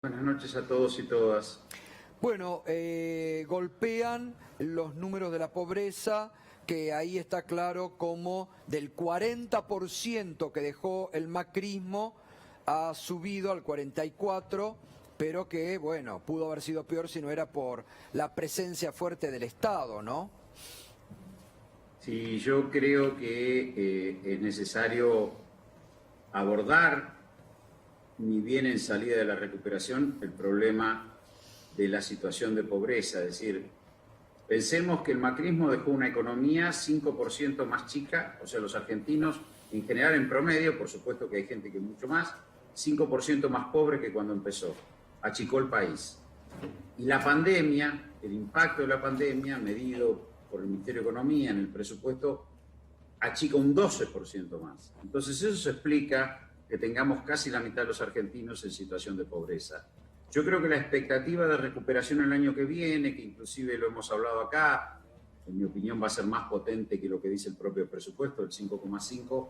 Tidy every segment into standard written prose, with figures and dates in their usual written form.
Buenas noches a todos y todas. Bueno, golpean los números de la pobreza, que ahí está claro como del 40% que dejó el macrismo ha subido al 44%, pero que, bueno, pudo haber sido peor si no era por la presencia fuerte del Estado, ¿no? Sí, yo creo que es necesario abordar, ni bien en salida de la recuperación, el problema de la situación de pobreza. Es decir, pensemos que el macrismo dejó una economía 5% más chica, o sea, los argentinos en general en promedio, por supuesto que hay gente que es mucho más, 5% más pobre que cuando empezó. Achicó el país. Y la pandemia, el impacto de la pandemia, medido por el Ministerio de Economía en el presupuesto, achica un 12% más. Entonces eso se explica que tengamos casi la mitad de los argentinos en situación de pobreza. Yo creo que la expectativa de recuperación el año que viene, que inclusive lo hemos hablado acá, en mi opinión va a ser más potente que lo que dice el propio presupuesto, el 5,5,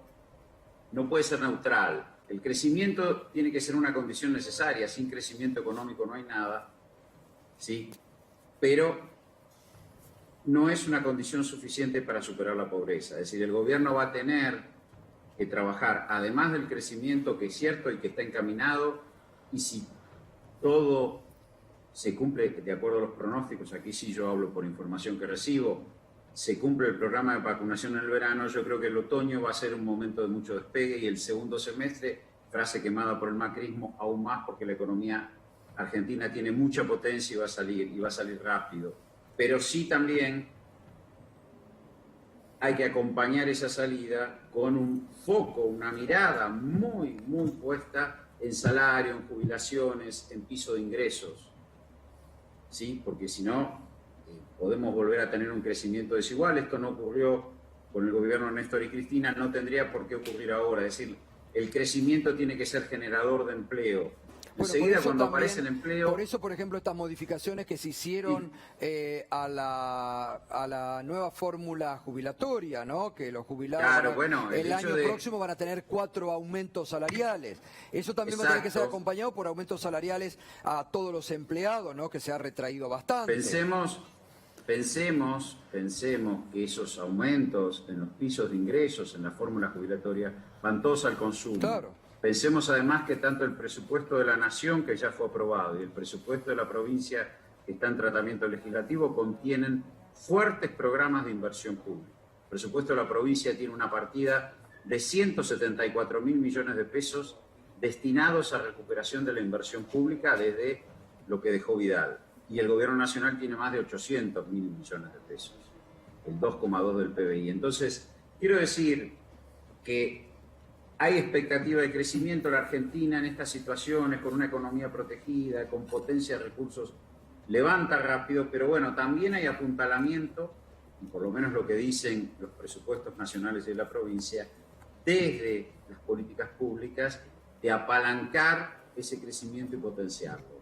no puede ser neutral. El crecimiento tiene que ser una condición necesaria, sin crecimiento económico no hay nada, ¿sí? Pero no es una condición suficiente para superar la pobreza. Es decir, el gobierno va a tener que trabajar, además del crecimiento que es cierto y que está encaminado, y si todo se cumple de acuerdo a los pronósticos, aquí sí yo hablo por información que recibo, se cumple el programa de vacunación en el verano, yo creo que el otoño va a ser un momento de mucho despegue y el segundo semestre, frase quemada por el macrismo, aún más porque la economía argentina tiene mucha potencia y va a salir rápido. Pero sí también hay que acompañar esa salida con un foco, una mirada muy puesta en salario, en jubilaciones, en piso de ingresos, ¿sí? Porque si no, podemos volver a tener un crecimiento desigual. Esto no ocurrió con el gobierno de Néstor y Cristina, no tendría por qué ocurrir ahora. Es decir, el crecimiento tiene que ser generador de empleo. Bueno, Enseguida, cuando aparece el empleo... Por eso, por ejemplo, estas modificaciones que se hicieron a la nueva fórmula jubilatoria, ¿no? Que los jubilados Claro, bueno, el año próximo van a tener 4 aumentos salariales. Eso también va a tener que ser acompañado por aumentos salariales a todos los empleados, ¿no? Que se ha retraído bastante. Pensemos que esos aumentos en los pisos de ingresos, en la fórmula jubilatoria, van todos al consumo. Claro. Pensemos además que tanto el presupuesto de la Nación, que ya fue aprobado, y el presupuesto de la provincia, que está en tratamiento legislativo, contienen fuertes programas de inversión pública. El presupuesto de la provincia tiene una partida de 174.000 millones de pesos destinados a recuperación de la inversión pública desde lo que dejó Vidal. Y el gobierno nacional tiene más de 800.000 millones de pesos, el 2,2 del PBI. Entonces, quiero decir que hay expectativa de crecimiento en la Argentina en estas situaciones, con una economía protegida, con potencia de recursos, levanta rápido, pero bueno, también hay apuntalamiento, y por lo menos lo que dicen los presupuestos nacionales de la provincia, desde las políticas públicas, de apalancar ese crecimiento y potenciarlo.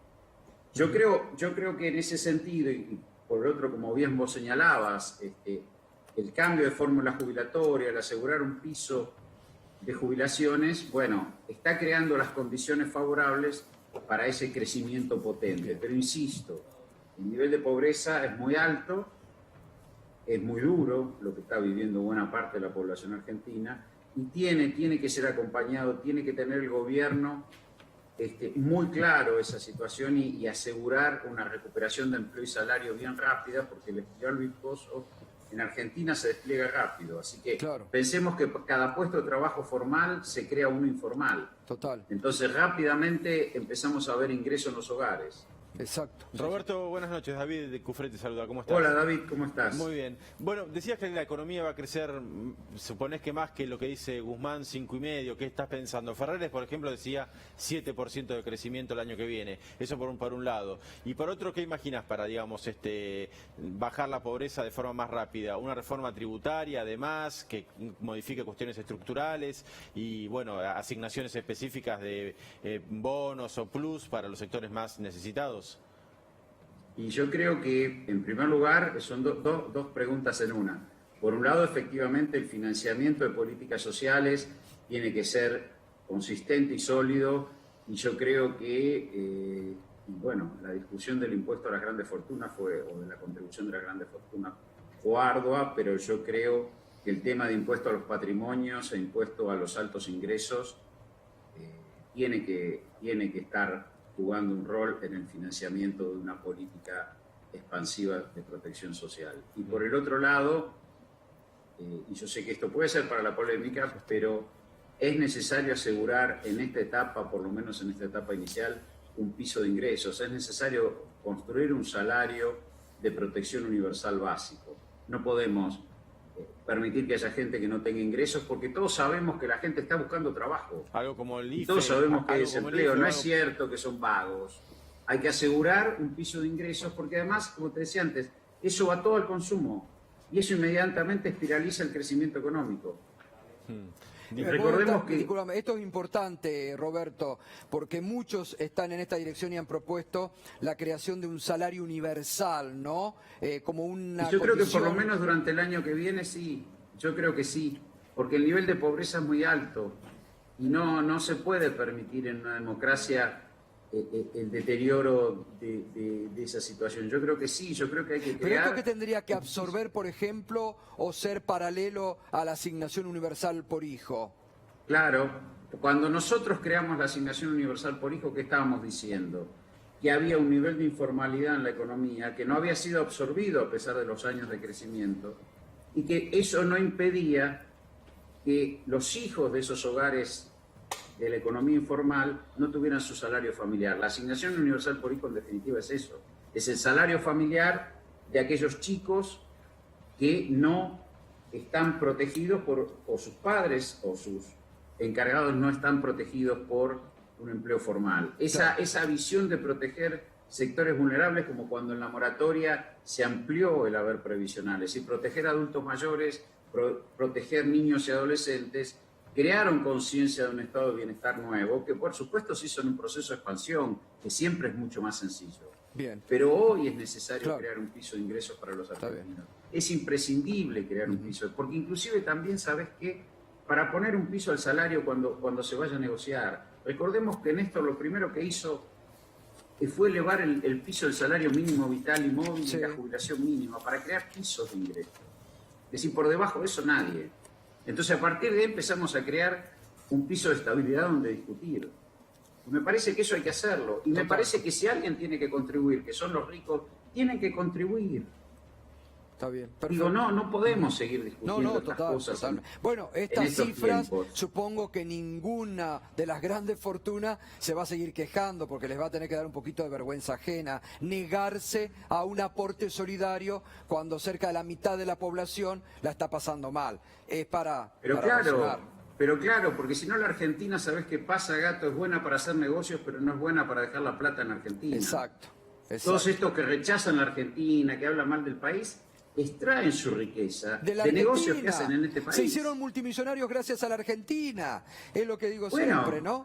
Yo creo que en ese sentido, y por el otro, como bien vos señalabas, el cambio de fórmula jubilatoria, el asegurar un piso de jubilaciones, bueno, está creando las condiciones favorables para ese crecimiento potente. Pero insisto, el nivel de pobreza es muy alto, es muy duro lo que está viviendo buena parte de la población argentina, y tiene que ser acompañado, tiene que tener el gobierno muy claro esa situación y asegurar una recuperación de empleo y salario bien rápida, porque el espiral viscoso en Argentina se despliega rápido. Así que pensemos que cada puesto de trabajo formal se crea uno informal. Total. Entonces rápidamente empezamos a ver ingresos en los hogares. Exacto. Roberto, buenas noches. David de Cufré te saluda. ¿Cómo estás? Hola David, ¿cómo estás? Muy bien. Bueno, decías que la economía va a crecer, suponés que más que lo que dice Guzmán, 5,5. ¿Qué estás pensando? Ferreres, por ejemplo, decía 7% de crecimiento el año que viene. Eso por un lado. Y por otro, ¿qué imaginas para, digamos, bajar la pobreza de forma más rápida? ¿Una reforma tributaria, además, que modifique cuestiones estructurales y, bueno, asignaciones específicas de bonos o plus para los sectores más necesitados? Y yo creo que, en primer lugar, son dos preguntas en una. Por un lado, efectivamente, el financiamiento de políticas sociales tiene que ser consistente y sólido Y yo creo que, bueno, la discusión del impuesto a las grandes fortunas o de la contribución de las grandes fortunas fue ardua, pero yo creo que el tema de impuesto a los patrimonios e impuesto a los altos ingresos tiene que estar jugando un rol en el financiamiento de una política expansiva de protección social. Y por el otro lado, y yo sé que esto puede ser para la polémica, pero es necesario asegurar en esta etapa, por lo menos en esta etapa inicial, un piso de ingresos. Es necesario construir un salario de protección universal básico. No podemos permitir que haya gente que no tenga ingresos, porque todos sabemos que la gente está buscando trabajo. Algo como el IFE. Todos sabemos que hay desempleo, no es cierto que son vagos. Hay que asegurar un piso de ingresos, porque además, como te decía antes, eso va todo al consumo y eso inmediatamente espiraliza el crecimiento económico. Recordemos que... Esto es importante, Roberto, porque muchos están en esta dirección y han propuesto la creación de un salario universal, ¿no? Como una yo creo que por lo menos durante el año que viene sí, yo creo que sí, porque el nivel de pobreza es muy alto y no se puede permitir en una democracia el deterioro de esa situación. Yo creo que sí, yo creo que hay que crear... ¿Pero esto qué tendría que absorber, por ejemplo, o ser paralelo a la asignación universal por hijo? Claro, cuando nosotros creamos la asignación universal por hijo, ¿qué estábamos diciendo? Que había un nivel de informalidad en la economía que no había sido absorbido a pesar de los años de crecimiento y que eso no impedía que los hijos de esos hogares de la economía informal no tuvieran su salario familiar. La asignación universal por hijo en definitiva es eso, es el salario familiar de aquellos chicos que no están protegidos o sus padres o sus encargados no están protegidos por un empleo formal. Esa visión de proteger sectores vulnerables, como cuando en la moratoria se amplió el haber previsional, es decir, proteger adultos mayores, proteger niños y adolescentes, crearon conciencia de un estado de bienestar nuevo, que por supuesto se hizo en un proceso de expansión, que siempre es mucho más sencillo. Bien. Pero hoy es necesario crear un piso de ingresos para los argentinos. Es imprescindible crear un piso, porque inclusive también sabes que para poner un piso al salario cuando se vaya a negociar, recordemos que Néstor lo primero que hizo fue elevar el piso del salario mínimo vital y móvil y la jubilación mínima para crear pisos de ingresos. Es decir, por debajo de eso nadie. Entonces, a partir de ahí empezamos a crear un piso de estabilidad donde discutir. Y me parece que eso hay que hacerlo. Y me parece que si alguien tiene que contribuir, que son los ricos, tienen que contribuir. Está bien. Perfecto. Digo, no podemos seguir discutiendo estas cosas. Bueno, estas cifras, supongo que ninguna de las grandes fortunas se va a seguir quejando porque les va a tener que dar un poquito de vergüenza ajena, negarse a un aporte solidario cuando cerca de la mitad de la población la está pasando mal. Es para Pero claro, porque si no la Argentina, ¿sabés qué pasa, Gato? Es buena para hacer negocios, pero no es buena para dejar la plata en Argentina. Exacto. Todos estos que rechazan la Argentina, que hablan mal del país, extraen su riqueza de negocios que hacen en este país. Se hicieron multimillonarios gracias a la Argentina, es lo que digo siempre, ¿no?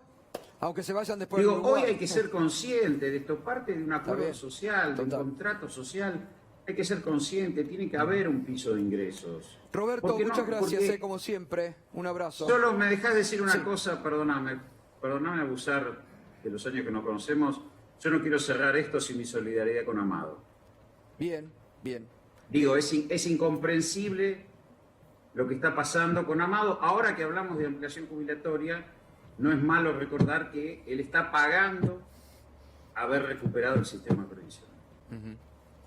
Aunque se vayan después de Uruguay. Hoy hay que ser consciente de esto, parte de un acuerdo social, de un contrato social, hay que ser consciente, tiene que haber un piso de ingresos. Roberto, muchas gracias, como siempre, un abrazo. Solo me dejás decir una cosa, perdóname abusar de los años que nos conocemos, yo no quiero cerrar esto sin mi solidaridad con Amado. Bien, bien. Digo, es incomprensible lo que está pasando con Amado. Ahora que hablamos de ampliación jubilatoria, no es malo recordar que él está pagando haber recuperado el sistema previsional.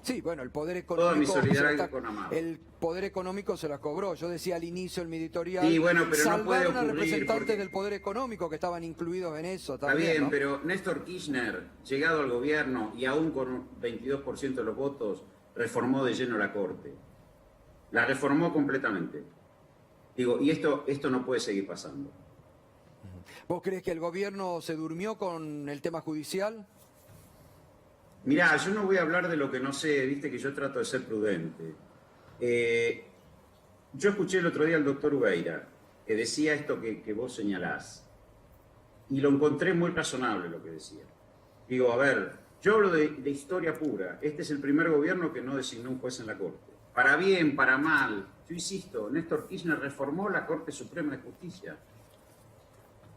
Sí, bueno, el poder económico... Toda mi solidaridad con Amado. El poder económico se la cobró. Yo decía al inicio en mi editorial... Sí, bueno, pero no puede ocurrir... a representantes del poder económico que estaban incluidos en eso también. Está bien, ¿no? pero Néstor Kirchner, llegado al gobierno y aún con un 22% de los votos, reformó de lleno la Corte. La reformó completamente. Digo, y esto no puede seguir pasando. ¿Vos crees que el gobierno se durmió con el tema judicial? Mirá, yo no voy a hablar de lo que no sé, viste que yo trato de ser prudente. Yo escuché el otro día al doctor Ubeira, que decía esto que vos señalás, y lo encontré muy razonable lo que decía. Digo, a ver, yo hablo de historia pura. Este es el primer gobierno que no designó un juez en la Corte. Para bien, para mal. Yo insisto, Néstor Kirchner reformó la Corte Suprema de Justicia.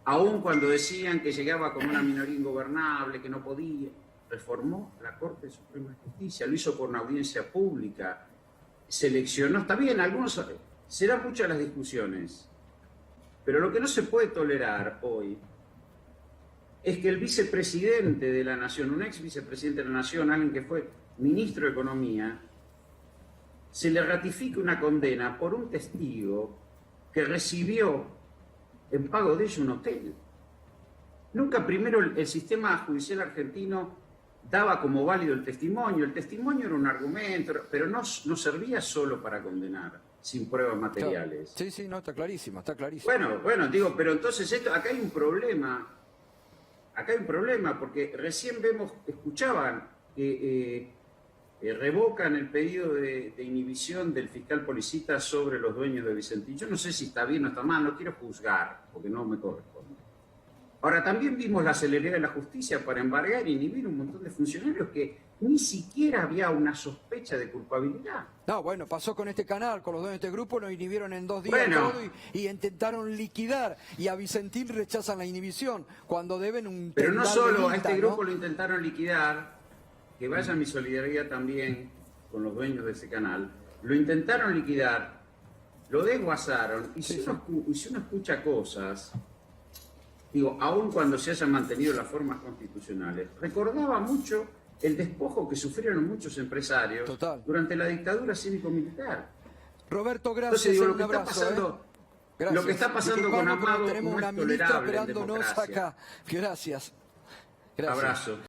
aun cuando decían que llegaba con una minoría ingobernable, que no podía, reformó la Corte Suprema de Justicia, lo hizo por una audiencia pública, seleccionó, está bien, algunos, serán muchas las discusiones, pero lo que no se puede tolerar hoy es que el vicepresidente de la Nación, un ex vicepresidente de la Nación, alguien que fue ministro de Economía, se le ratifique una condena por un testigo que recibió en pago de ello un hotel. Nunca primero el sistema judicial argentino daba como válido el testimonio era un argumento, pero no servía solo para condenar, sin pruebas materiales. Sí, sí, no, está clarísimo, está clarísimo. Bueno, digo, pero entonces acá hay un problema, porque recién escuchaban que revocan el pedido de inhibición del fiscal Policita sobre los dueños de Vicentín. Yo no sé si está bien o está mal, no quiero juzgar, porque no me corresponde. Ahora, también vimos la celeridad de la justicia para embargar e inhibir un montón de funcionarios que ni siquiera había una sospecha de culpabilidad. No, bueno, pasó con este canal, con los dueños de este grupo, lo inhibieron en 2 días todo y intentaron liquidar. Y a Vicentín rechazan la inhibición cuando deben un... Pero no solo a este grupo lo intentaron liquidar, que vaya mi solidaridad también con los dueños de ese canal, lo intentaron liquidar, lo desguazaron, y si uno escucha cosas, digo, aun cuando se hayan mantenido las formas constitucionales, recordaba mucho el despojo que sufrieron muchos empresarios durante la dictadura cívico-militar. Roberto, gracias. Entonces, digo, un abrazo. Lo que está pasando con Amado tenemos no una es ministra tolerable en esperándonos democracia. acá. Gracias. Abrazo.